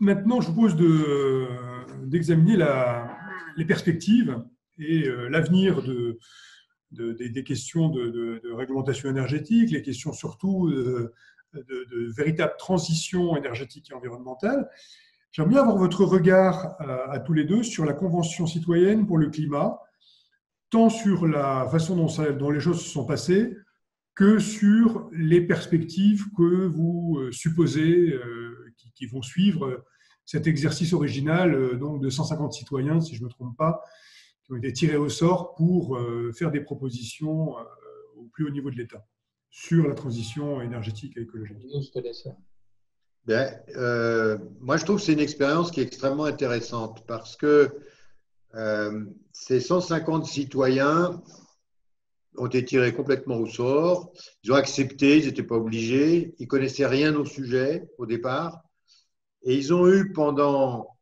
maintenant, je vous propose d'examiner les perspectives et l'avenir des questions de réglementation énergétique, les questions surtout de véritable transition énergétique et environnementale. J'aimerais bien avoir votre regard à tous les deux sur la Convention citoyenne pour le climat, tant sur la façon dont les choses se sont passées que sur les perspectives que vous supposez qui vont suivre cet exercice original donc de 150 citoyens, si je ne me trompe pas, qui ont été tirés au sort pour faire des propositions au plus haut niveau de l'État sur la transition énergétique et écologique. Je te laisse. Bien, moi, je trouve que c'est une expérience qui est extrêmement intéressante parce que ces 150 citoyens ont été tirés complètement au sort. Ils ont accepté, ils n'étaient pas obligés, ils ne connaissaient rien au sujet au départ. Et ils ont eu pendant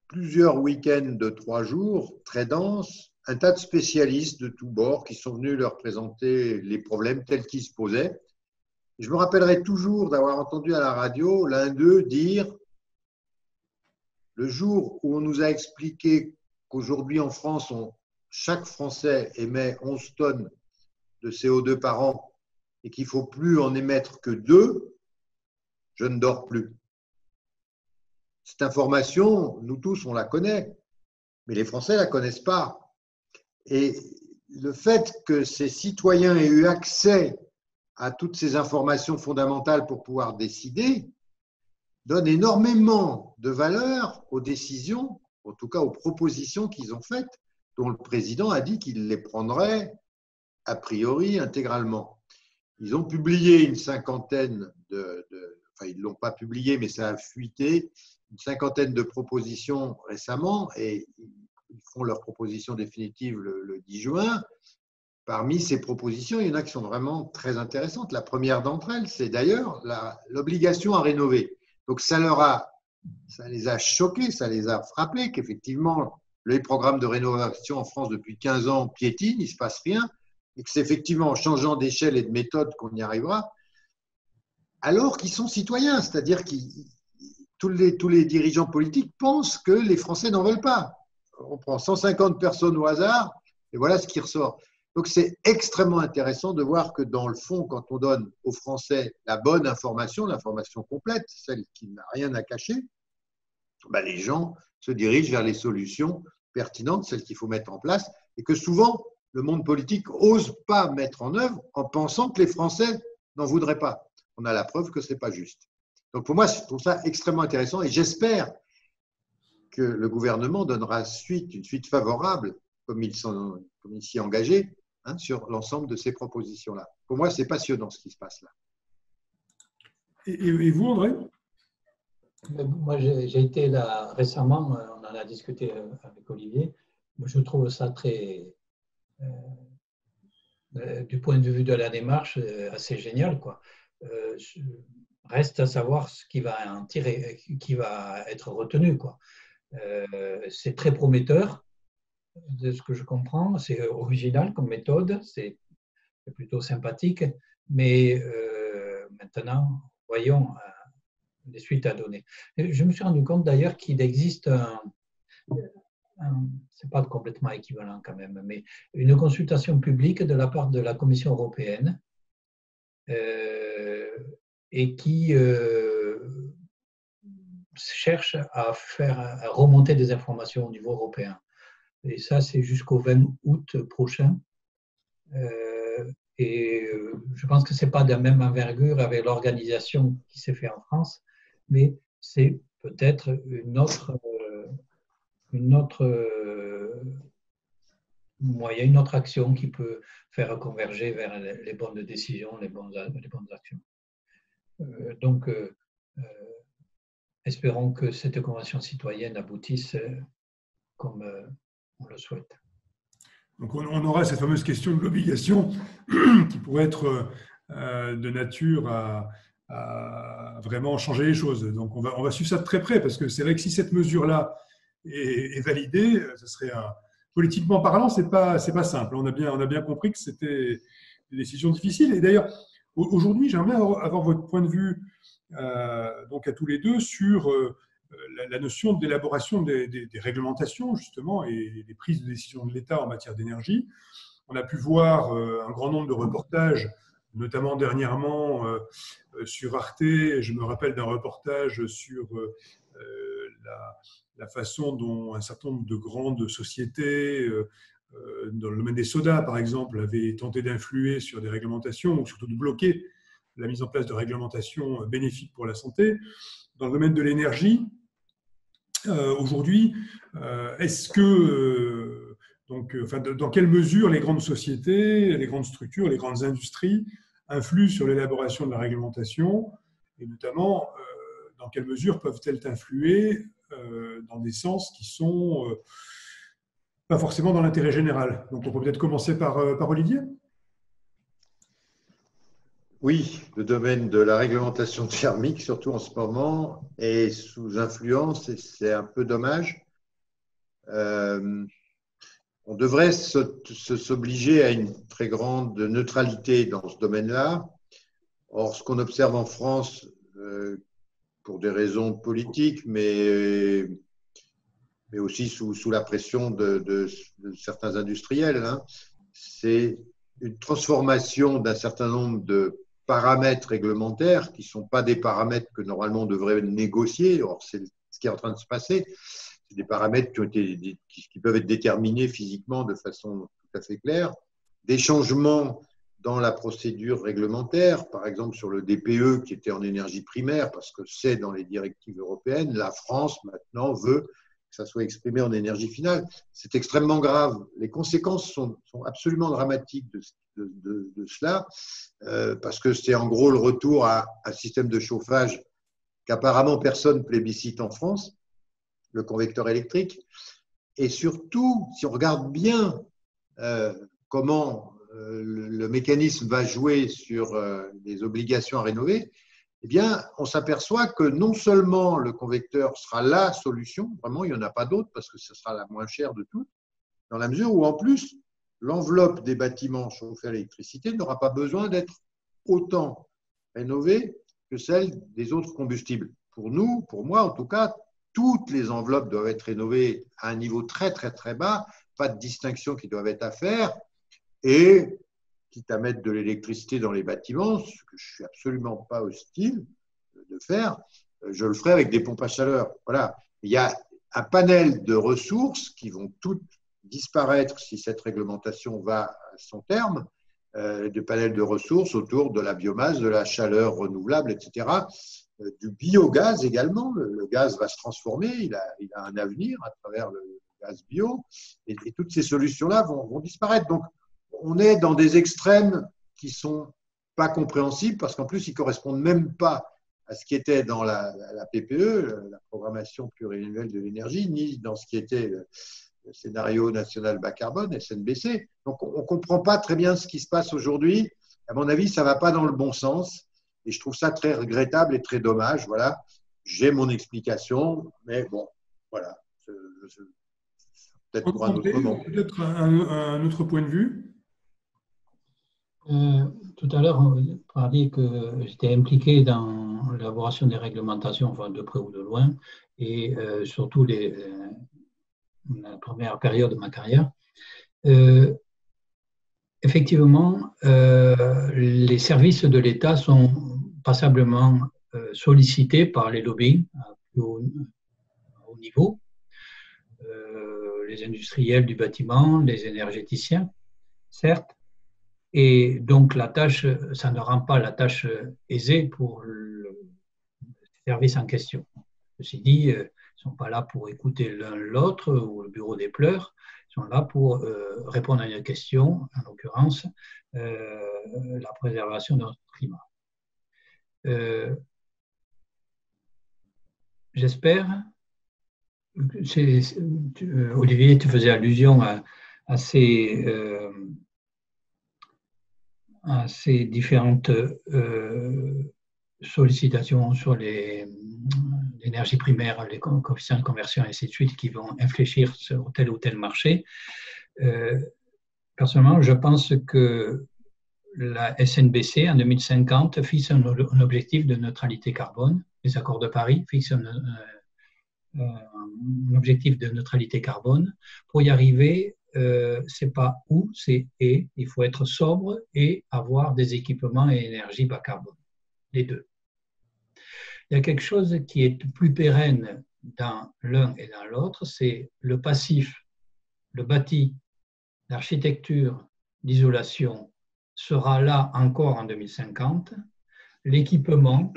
plusieurs week-ends de 3 jours, très denses, un tas de spécialistes de tous bords qui sont venus leur présenter les problèmes tels qu'ils se posaient. Je me rappellerai toujours d'avoir entendu à la radio l'un d'eux dire « Le jour où on nous a expliqué qu'aujourd'hui en France, chaque Français émet 11 tonnes de CO2 par an et qu'il ne faut plus en émettre que 2, je ne dors plus. » Cette information, nous tous, on la connaît, mais les Français ne la connaissent pas. Et le fait que ces citoyens aient eu accès à toutes ces informations fondamentales pour pouvoir décider donne énormément de valeur aux décisions, en tout cas aux propositions qu'ils ont faites, dont le président a dit qu'il les prendrait a priori intégralement. Ils ont publié une cinquantaine enfin ils ne l'ont pas publié, mais ça a fuité, une cinquantaine de propositions récemment, et ils feront leur proposition définitive le 10 juin. Parmi ces propositions, il y en a qui sont vraiment très intéressantes. La première d'entre elles, c'est d'ailleurs l'obligation à rénover. Donc ça les a choqués, ça les a frappés qu'effectivement les programmes de rénovation en France depuis 15 ans piétinent, il ne se passe rien, et que c'est effectivement en changeant d'échelle et de méthode qu'on y arrivera, alors qu'ils sont citoyens, c'est-à-dire que tous les dirigeants politiques pensent que les Français n'en veulent pas. On prend 150 personnes au hasard, et voilà ce qui ressort. Donc c'est extrêmement intéressant de voir que dans le fond, quand on donne aux Français la bonne information, l'information complète, celle qui n'a rien à cacher, ben les gens se dirigent vers les solutions pertinentes, celles qu'il faut mettre en place, et que souvent, le monde politique n'ose pas mettre en œuvre en pensant que les Français n'en voudraient pas. On a la preuve que ce n'est pas juste. Donc pour moi, je trouve ça extrêmement intéressant et j'espère que le gouvernement donnera une suite favorable, comme il s'y est engagé, sur l'ensemble de ces propositions-là. Pour moi, c'est passionnant ce qui se passe là. Et vous, André ? Moi, j'ai été là récemment, on en a discuté avec Olivier. Je trouve ça très, du point de vue de la démarche, assez génial, quoi. Reste à savoir ce qui va en tirer, qui va être retenu, quoi. C'est très prometteur, de ce que je comprends. C'est original comme méthode, c'est plutôt sympathique, mais maintenant, voyons les suites à donner. Je me suis rendu compte d'ailleurs qu'il existe c'est pas complètement équivalent quand même, mais une consultation publique de la part de la Commission européenne et qui cherche à faire remonter des informations au niveau européen. Et ça, c'est jusqu'au 20 août prochain. Et je pense que ce n'est pas de la même envergure avec l'organisation qui s'est faite en France, mais c'est peut-être une autre moyen, une autre action qui peut faire converger vers les bonnes décisions, les bonnes actions. Donc, espérons que cette convention citoyenne aboutisse comme on le souhaite. Donc on aura cette fameuse question de l'obligation qui pourrait être de nature à vraiment changer les choses. Donc on va suivre ça de très près parce que c'est vrai que si cette mesure-là est validée, ce serait politiquement parlant, c'est pas simple. On a bien compris que c'était une décision difficile. Et d'ailleurs, aujourd'hui, j'aimerais avoir votre point de vue donc à tous les deux sur la notion d'élaboration des réglementations, justement, et des prises de décision de l'État en matière d'énergie. On a pu voir un grand nombre de reportages, notamment dernièrement sur Arte. Je me rappelle d'un reportage sur la façon dont un certain nombre de grandes sociétés, dans le domaine des sodas par exemple, avaient tenté d'influer sur des réglementations ou surtout de bloquer la mise en place de réglementations bénéfiques pour la santé. Dans le domaine de l'énergie, aujourd'hui, est-ce que, dans quelle mesure les grandes sociétés, les grandes structures, les grandes industries influent sur l'élaboration de la réglementation, et notamment dans quelle mesure peuvent-elles influer dans des sens qui sont pas forcément dans l'intérêt général? Donc on peut peut-être commencer par Olivier. Oui, le domaine de la réglementation thermique, surtout en ce moment, est sous influence et c'est un peu dommage. On devrait s'obliger à une très grande neutralité dans ce domaine-là. Or, ce qu'on observe en France, pour des raisons politiques, mais aussi sous la pression de certains industriels, hein, c'est une transformation d'un certain nombre de paramètres réglementaires qui ne sont pas des paramètres que normalement on devrait négocier. Or, c'est ce qui est en train de se passer. C'est des paramètres qui peuvent être déterminés physiquement de façon tout à fait claire. Des changements dans la procédure réglementaire, par exemple sur le DPE qui était en énergie primaire, parce que c'est dans les directives européennes. La France, maintenant, veut que ça soit exprimé en énergie finale. C'est extrêmement grave. Les conséquences sont absolument dramatiques de cela, parce que c'est en gros le retour à un système de chauffage qu'apparemment personne plébiscite en France, le convecteur électrique. Et surtout, si on regarde bien comment le mécanisme va jouer sur les obligations à rénover, eh bien, on s'aperçoit que non seulement le convecteur sera la solution, vraiment, il n'y en a pas d'autre parce que ce sera la moins chère de toutes, dans la mesure où, en plus, l'enveloppe des bâtiments chauffés à l'électricité n'aura pas besoin d'être autant rénovée que celle des autres combustibles. Pour nous, pour moi en tout cas, toutes les enveloppes doivent être rénovées à un niveau très, très, très bas, pas de distinction qui doivent être à faire, et quitte à mettre de l'électricité dans les bâtiments, ce que je ne suis absolument pas hostile de faire, je le ferai avec des pompes à chaleur. Voilà. Il y a un panel de ressources qui vont toutes disparaître si cette réglementation va à son terme, de panels de ressources autour de la biomasse, de la chaleur renouvelable, etc. Du biogaz également. Le gaz va se transformer, il a un avenir à travers le gaz bio, et toutes ces solutions-là vont disparaître. Donc, on est dans des extrêmes qui ne sont pas compréhensibles parce qu'en plus, ils ne correspondent même pas à ce qui était dans la PPE, la programmation pluriannuelle de l'énergie, ni dans ce qui était le scénario national bas carbone, SNBC. Donc, on ne comprend pas très bien ce qui se passe aujourd'hui. À mon avis, ça ne va pas dans le bon sens et je trouve ça très regrettable et très dommage. Voilà, j'ai mon explication, mais bon, voilà. Peut-être pour un autre moment. Peut-être un autre point de vue. Tout à l'heure, on parlait que j'étais impliqué dans l'élaboration des réglementations, enfin de près ou de loin, et surtout la première période de ma carrière. Effectivement, les services de l'État sont passablement sollicités par les lobbies à plus haut niveau, les industriels du bâtiment, les énergéticiens, certes. Et donc, la tâche, ça ne rend pas la tâche aisée pour le service en question. Ceci dit, ils ne sont pas là pour écouter l'un l'autre ou le bureau des pleurs, ils sont là pour répondre à une question, en l'occurrence, la préservation de notre climat. J'espère, Olivier, tu faisais allusion à ces différentes sollicitations sur l'énergie primaire, les coefficients de conversion et ainsi de suite qui vont infléchir sur tel ou tel marché. Personnellement, je pense que la SNBC en 2050 fixe un objectif de neutralité carbone. Les accords de Paris fixent un objectif de neutralité carbone. Pour y arriver, c'est pas où, c'est et. Il faut être sobre et avoir des équipements et énergie bas carbone, les deux. Il y a quelque chose qui est plus pérenne dans l'un et dans l'autre, c'est le passif, le bâti, l'architecture d'isolation sera là encore en 2050. L'équipement,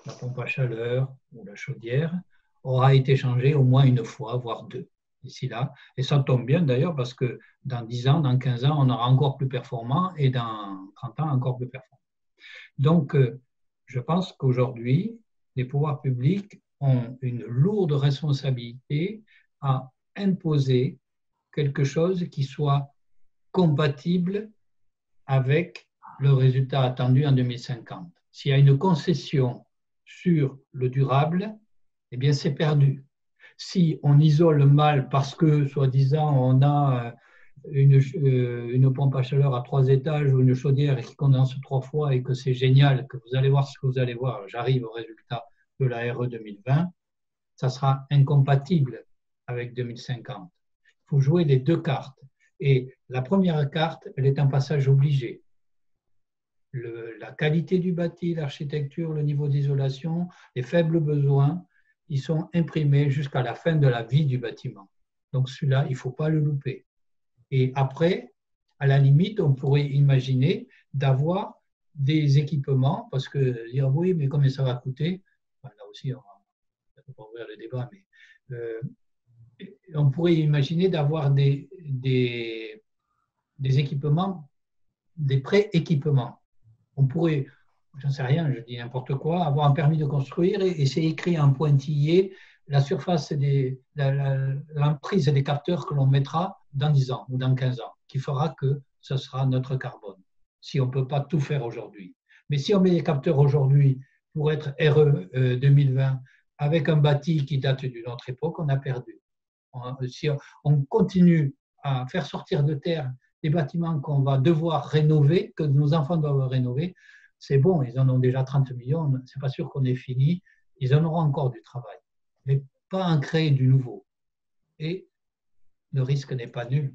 la pompe à chaleur ou la chaudière, aura été changé au moins une fois, voire deux, d'ici là. Et ça tombe bien d'ailleurs parce que dans 10 ans, dans 15 ans, on aura encore plus performant et dans 30 ans, encore plus performant. Donc, je pense qu'aujourd'hui, les pouvoirs publics ont une lourde responsabilité à imposer quelque chose qui soit compatible avec le résultat attendu en 2050. S'il y a une concession sur le durable, eh bien c'est perdu. Si on isole mal parce que, soi-disant, on a une pompe à chaleur à 3 étages ou une chaudière qui condense 3 fois et que c'est génial, que vous allez voir ce que vous allez voir, j'arrive au résultat de la RE 2020, ça sera incompatible avec 2050. Il faut jouer les deux cartes. Et la première carte, elle est un passage obligé. La qualité du bâti, l'architecture, le niveau d'isolation, les faibles besoins, ils sont imprimés jusqu'à la fin de la vie du bâtiment. Donc celui-là, il ne faut pas le louper. Et après, à la limite, on pourrait imaginer d'avoir des équipements, parce que dire oui, mais combien ça va coûter, enfin, là aussi, on ne va pas ouvrir le débat, mais on pourrait imaginer d'avoir des équipements, des pré-équipements. On pourrait, j'en sais rien, je dis n'importe quoi, avoir un permis de construire et c'est écrit en pointillé la surface l'emprise des capteurs que l'on mettra dans 10 ans ou dans 15 ans, qui fera que ce sera notre carbone, si on ne peut pas tout faire aujourd'hui. Mais si on met les capteurs aujourd'hui pour être RE 2020 avec un bâti qui date d'une autre époque, on a perdu. Si on continue à faire sortir de terre des bâtiments qu'on va devoir rénover, que nos enfants doivent rénover, c'est bon, ils en ont déjà 30 millions, c'est pas sûr qu'on ait fini, ils en auront encore du travail, mais pas en créer du nouveau. Et le risque n'est pas nul,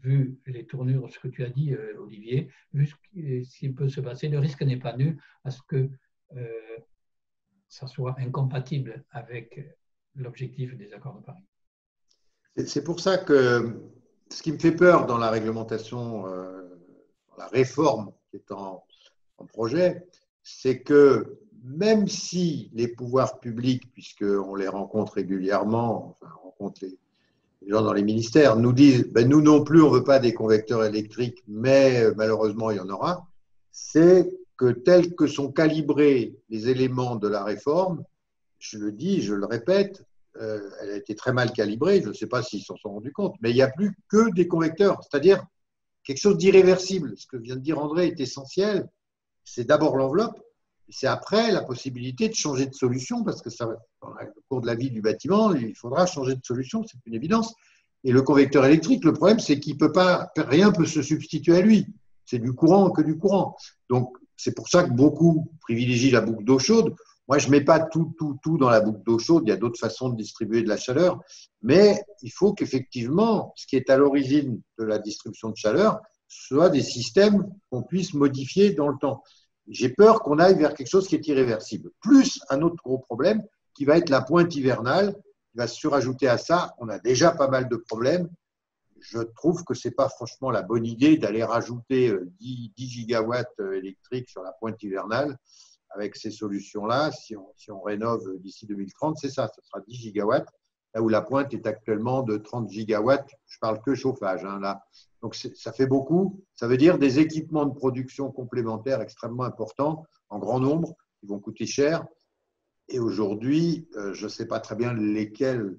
vu les tournures, ce que tu as dit, Olivier, vu ce qui peut se passer, le risque n'est pas nul à ce que ça soit incompatible avec l'objectif des accords de Paris. C'est pour ça que ce qui me fait peur dans la réglementation, dans la réforme qui est en projet, c'est que même si les pouvoirs publics, puisqu'on les rencontre régulièrement, enfin, on rencontre les gens dans les ministères, nous disent ben, nous non plus, on ne veut pas des convecteurs électriques, mais malheureusement, il y en aura, c'est que tels que sont calibrés les éléments de la réforme, je le dis, je le répète, elle a été très mal calibrée, je ne sais pas s'ils s'en sont rendus compte, mais il n'y a plus que des convecteurs, c'est-à-dire quelque chose d'irréversible. Ce que vient de dire André est essentiel, c'est d'abord l'enveloppe, et c'est après la possibilité de changer de solution, parce que ça, dans le cours de la vie du bâtiment, il faudra changer de solution, c'est une évidence. Et le convecteur électrique, le problème, c'est qu'il peut pas, rien ne peut se substituer à lui. C'est du courant que du courant. Donc, c'est pour ça que beaucoup privilégient la boucle d'eau chaude. Moi, je ne mets pas tout dans la boucle d'eau chaude. Il y a d'autres façons de distribuer de la chaleur. Mais il faut qu'effectivement, ce qui est à l'origine de la distribution de chaleur soit des systèmes qu'on puisse modifier dans le temps. J'ai peur qu'on aille vers quelque chose qui est irréversible. Plus un autre gros problème qui va être la pointe hivernale, qui va se surajouter à ça. On a déjà pas mal de problèmes. Je trouve que ce n'est pas franchement la bonne idée d'aller rajouter 10 gigawatts électriques sur la pointe hivernale. Avec ces solutions-là, si on rénove d'ici 2030, c'est ça, ce sera 10 gigawatts, là où la pointe est actuellement de 30 gigawatts, je parle que chauffage, hein, là. Donc ça fait beaucoup, ça veut dire des équipements de production complémentaires extrêmement importants, en grand nombre, qui vont coûter cher, et aujourd'hui, je ne sais pas très bien lesquels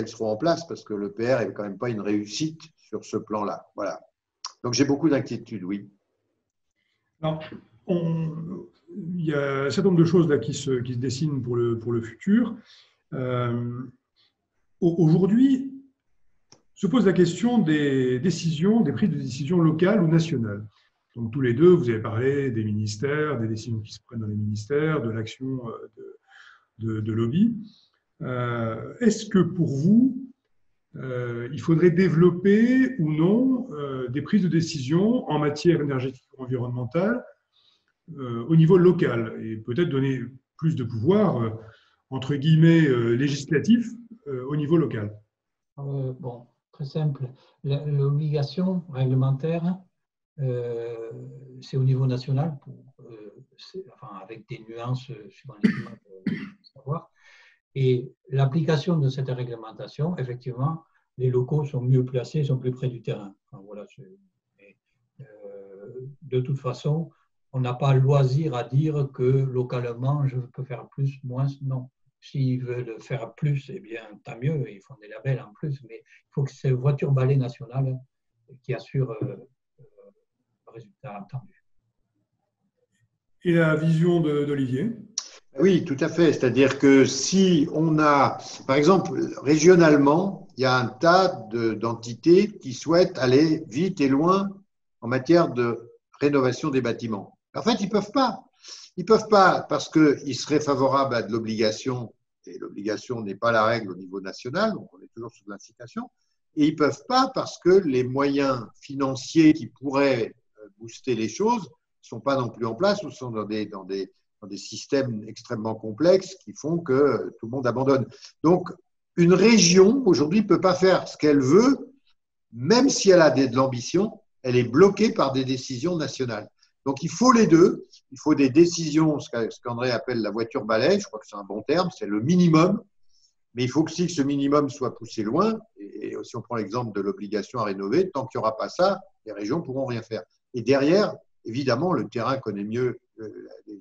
seront en place, parce que l'EPR n'est quand même pas une réussite sur ce plan-là. Voilà. Donc j'ai beaucoup d'inquiétudes, oui. Alors, il y a un certain nombre de choses là qui se dessinent pour le futur. Aujourd'hui, se pose la question des prises de décision locales ou nationales. Donc, tous les deux, vous avez parlé des ministères, des décisions qui se prennent dans les ministères, de l'action de lobby. Est-ce que pour vous, il faudrait développer ou non des prises de décision en matière énergétique ou environnementale au niveau local et peut-être donner plus de pouvoir, entre guillemets, législatif au niveau local? Bon, très simple. L'obligation réglementaire, c'est au niveau national, enfin, avec des nuances suivant les climats, savoir. Et l'application de cette réglementation, effectivement, les locaux sont mieux placés, sont plus près du terrain. Enfin, voilà, de toute façon, on n'a pas le loisir à dire que localement, je peux faire plus, moins, non. S'ils veulent faire plus, eh bien, tant mieux, ils font des labels en plus, mais il faut que c'est voiture balai nationale qui assure le résultat attendu. Et la vision d'Olivier? Oui, tout à fait. C'est-à-dire que si on a, par exemple, régionalement, il y a un tas d'entités qui souhaitent aller vite et loin en matière de rénovation des bâtiments. En fait, ils ne peuvent pas. Ils ne peuvent pas parce qu'ils seraient favorables à de l'obligation, et l'obligation n'est pas la règle au niveau national, donc on est toujours sous l'incitation, et ils ne peuvent pas parce que les moyens financiers qui pourraient booster les choses ne sont pas non plus en place ou sont dans des systèmes extrêmement complexes qui font que tout le monde abandonne. Donc, une région, aujourd'hui, ne peut pas faire ce qu'elle veut, même si elle a de l'ambition, elle est bloquée par des décisions nationales. Donc, il faut les deux. Il faut des décisions, ce qu'André appelle la voiture balai, je crois que c'est un bon terme, c'est le minimum, mais il faut aussi que ce minimum soit poussé loin. Et si on prend l'exemple de l'obligation à rénover, tant qu'il n'y aura pas ça, les régions ne pourront rien faire. Et derrière, évidemment, le terrain connaît mieux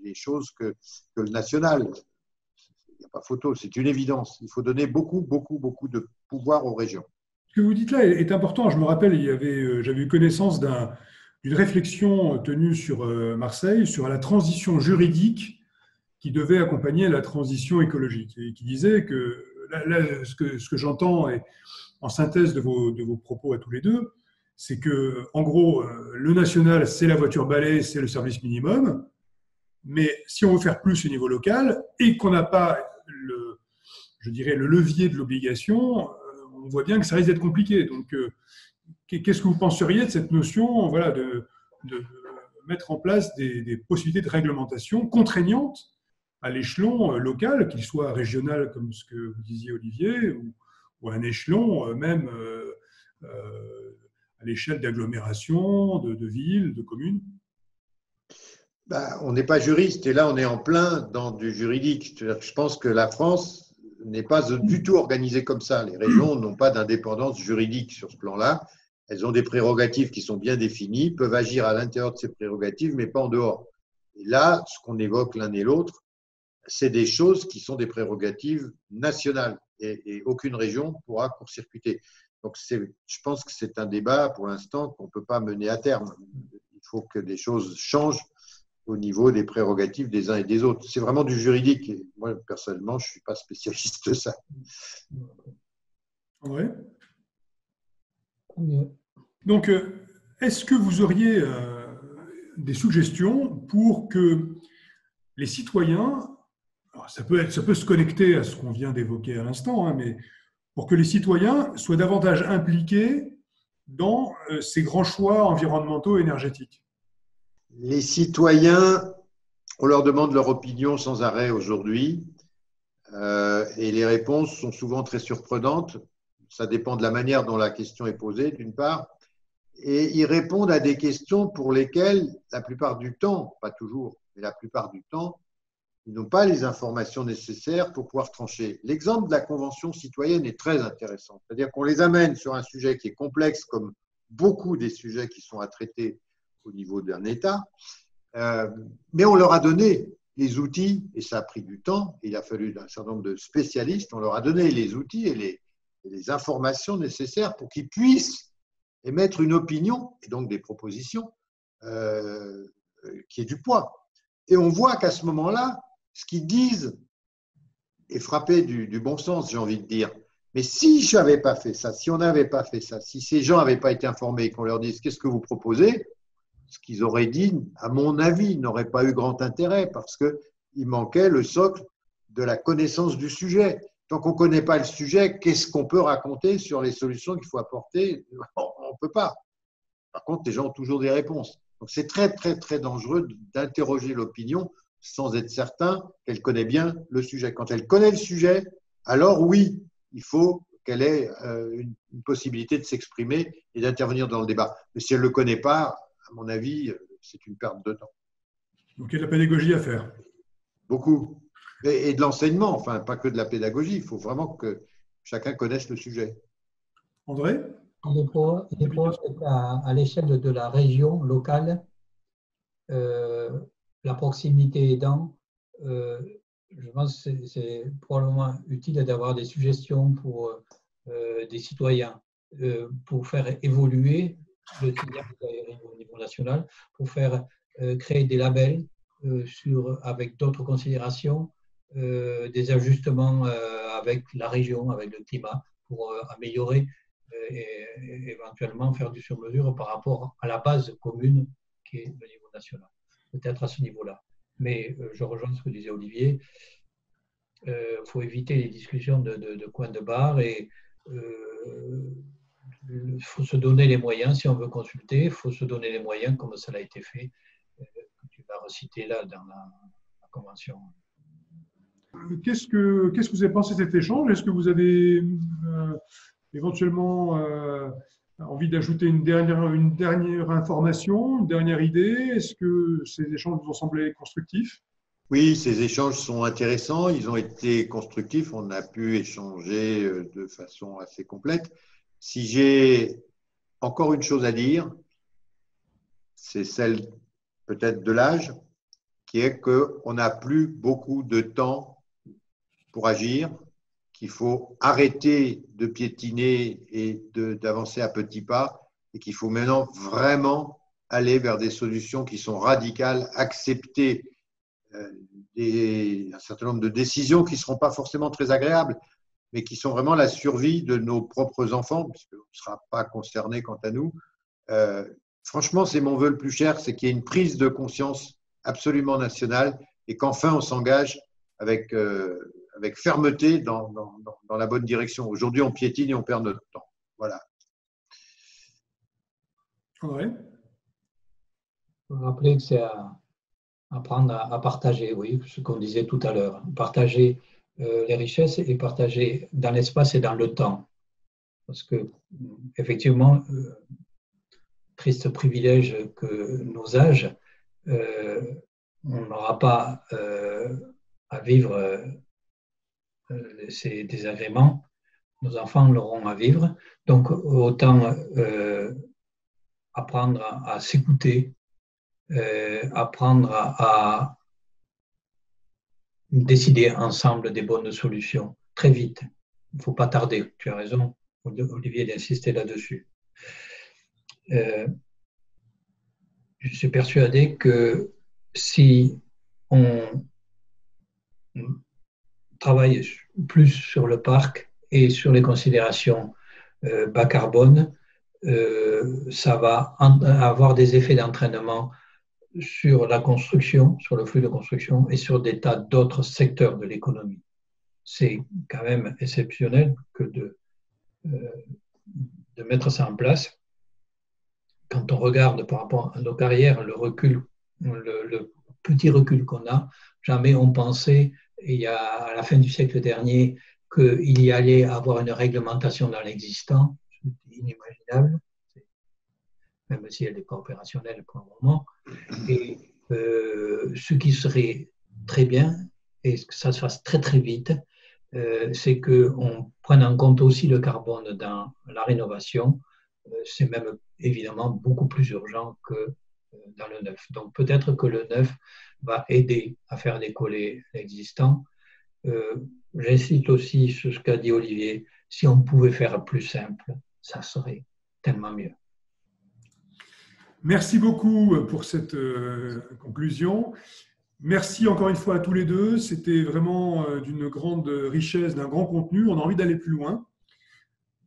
les choses que le national. Il n'y a pas photo, c'est une évidence. Il faut donner beaucoup de pouvoir aux régions. Ce que vous dites là est important. Je me rappelle, j'avais eu connaissance d'une réflexion tenue sur Marseille sur la transition juridique qui devait accompagner la transition écologique et qui disait que, là, ce que j'entends en synthèse de vos propos à tous les deux, c'est que, en gros, le national, c'est la voiture balai, c'est le service minimum. Mais si on veut faire plus au niveau local et qu'on n'a pas je dirais, le levier de l'obligation, on voit bien que ça risque d'être compliqué. Donc, qu'est-ce que vous penseriez de cette notion, voilà, de mettre en place des possibilités de réglementation contraignantes à l'échelon local, qu'il soit régional, comme ce que vous disiez, Olivier, ou à un échelon même à l'échelle d'agglomération, de villes, de communes? On n'est pas juriste et là, on est en plein dans du juridique. Je pense que la France n'est pas du tout organisée comme ça. Les régions n'ont pas d'indépendance juridique sur ce plan-là. Elles ont des prérogatives qui sont bien définies, peuvent agir à l'intérieur de ces prérogatives, mais pas en dehors. Et là, ce qu'on évoque l'un et l'autre, c'est des choses qui sont des prérogatives nationales et aucune région pourra court-circuiter. Donc, je pense que c'est un débat pour l'instant qu'on ne peut pas mener à terme. Il faut que des choses changent au niveau des prérogatives des uns et des autres. C'est vraiment du juridique. Et moi, personnellement, je ne suis pas spécialiste de ça. Ouais. Donc, est-ce que vous auriez des suggestions pour que les citoyens, alors ça peut se connecter à ce qu'on vient d'évoquer à l'instant, hein, mais pour que les citoyens soient davantage impliqués dans ces grands choix environnementaux et énergétiques? Les citoyens, on leur demande leur opinion sans arrêt aujourd'hui et les réponses sont souvent très surprenantes. Ça dépend de la manière dont la question est posée, d'une part, et ils répondent à des questions pour lesquelles, la plupart du temps, pas toujours, mais la plupart du temps, ils n'ont pas les informations nécessaires pour pouvoir trancher. L'exemple de la Convention citoyenne est très intéressant. C'est-à-dire qu'on les amène sur un sujet qui est complexe, comme beaucoup des sujets qui sont à traiter au niveau d'un État, mais on leur a donné les outils, et ça a pris du temps, il a fallu un certain nombre de spécialistes, on leur a donné les outils et les informations nécessaires pour qu'ils puissent émettre une opinion, et donc des propositions, qui aient du poids. Et on voit qu'à ce moment-là, ce qu'ils disent est frappé du bon sens, j'ai envie de dire. Mais si je n'avais pas fait ça, si on n'avait pas fait ça, si ces gens n'avaient pas été informés et qu'on leur dise « qu'est-ce que vous proposez ?» ce qu'ils auraient dit, à mon avis, n'aurait pas eu grand intérêt parce qu'il manquait le socle de la connaissance du sujet. Tant qu'on ne connaît pas le sujet, qu'est-ce qu'on peut raconter sur les solutions qu'il faut apporter? On ne peut pas. Par contre, les gens ont toujours des réponses. Donc, c'est très, très, très dangereux d'interroger l'opinion sans être certain qu'elle connaît bien le sujet. Quand elle connaît le sujet, alors oui, il faut qu'elle ait une possibilité de s'exprimer et d'intervenir dans le débat. Mais si elle ne le connaît pas, à mon avis, c'est une perte de temps. Donc, il y a de la pédagogie à faire. Beaucoup. Et de l'enseignement, enfin, pas que de la pédagogie. Il faut vraiment que chacun connaisse le sujet. André? Il est probable qu'à l'échelle de la région locale, la proximité aidant, je pense que c'est probablement utile d'avoir des suggestions pour des citoyens pour faire évoluer le système au niveau national, pour faire créer des labels avec d'autres considérations, des ajustements avec la région, avec le climat, pour améliorer et éventuellement faire du sur-mesure par rapport à la base commune qui est le niveau national. Peut-être à ce niveau-là. Mais je rejoins ce que disait Olivier. Il faut éviter les discussions de coin de bar et il faut se donner les moyens, si on veut consulter, il faut se donner les moyens comme ça a été fait, que tu vas reciter là dans la convention. Qu'est-ce que vous avez pensé de cet échange? Est-ce que vous avez éventuellement envie d'ajouter une dernière information, une dernière idée? Est-ce que ces échanges vous ont semblé constructifs? Oui, ces échanges sont intéressants, ils ont été constructifs, on a pu échanger de façon assez complète. Si j'ai encore une chose à dire, c'est celle peut-être de l'âge, qui est qu'on n'a plus beaucoup de temps pour agir, qu'il faut arrêter de piétiner et d'avancer à petits pas, et qu'il faut maintenant vraiment aller vers des solutions qui sont radicales, accepter un certain nombre de décisions qui ne seront pas forcément très agréables, mais qui sont vraiment la survie de nos propres enfants, puisqu'on ne sera pas concerné quant à nous. Franchement, c'est mon vœu le plus cher, c'est qu'il y ait une prise de conscience absolument nationale et qu'enfin on s'engage avec fermeté dans la bonne direction. Aujourd'hui, on piétine et on perd notre temps. Voilà. Ouais. Je veux rappeler que c'est apprendre à partager, oui, ce qu'on disait tout à l'heure. Partager les richesses et partager dans l'espace et dans le temps. Parce que, effectivement, triste privilège que nos âges, on n'aura pas à vivre ces désagréments. Nos enfants l'auront à vivre. Donc, autant apprendre à s'écouter, apprendre à décider ensemble des bonnes solutions très vite. Il ne faut pas tarder, tu as raison, Olivier, d'insister là-dessus. Je suis persuadé que si on travaille plus sur le parc et sur les considérations bas carbone, ça va avoir des effets d'entraînement sur la construction, sur le flux de construction et sur des tas d'autres secteurs de l'économie. C'est quand même exceptionnel que de mettre ça en place. Quand on regarde par rapport à nos carrières, le recul, le petit recul qu'on a, jamais on pensait, à la fin du siècle dernier, qu'il y allait avoir une réglementation dans l'existant. C'est inimaginable, même si elle n'est pas opérationnelle pour le moment. Et ce qui serait très bien, et que ça se fasse très très vite, c'est qu'on prenne en compte aussi le carbone dans la rénovation. C'est même évidemment beaucoup plus urgent que dans le neuf. Donc peut-être que le neuf va aider à faire décoller l'existant. J'incite aussi sur ce qu'a dit Olivier, si on pouvait faire plus simple, ça serait tellement mieux. Merci beaucoup pour cette conclusion. Merci encore une fois à tous les deux. C'était vraiment d'une grande richesse, d'un grand contenu. On a envie d'aller plus loin.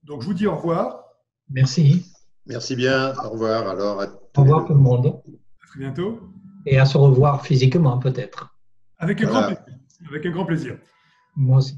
Donc, je vous dis au revoir. Merci. Merci bien. Au revoir. Alors, au revoir tout le monde. À très bientôt. Et à se revoir physiquement peut-être. Avec un grand plaisir. Moi aussi.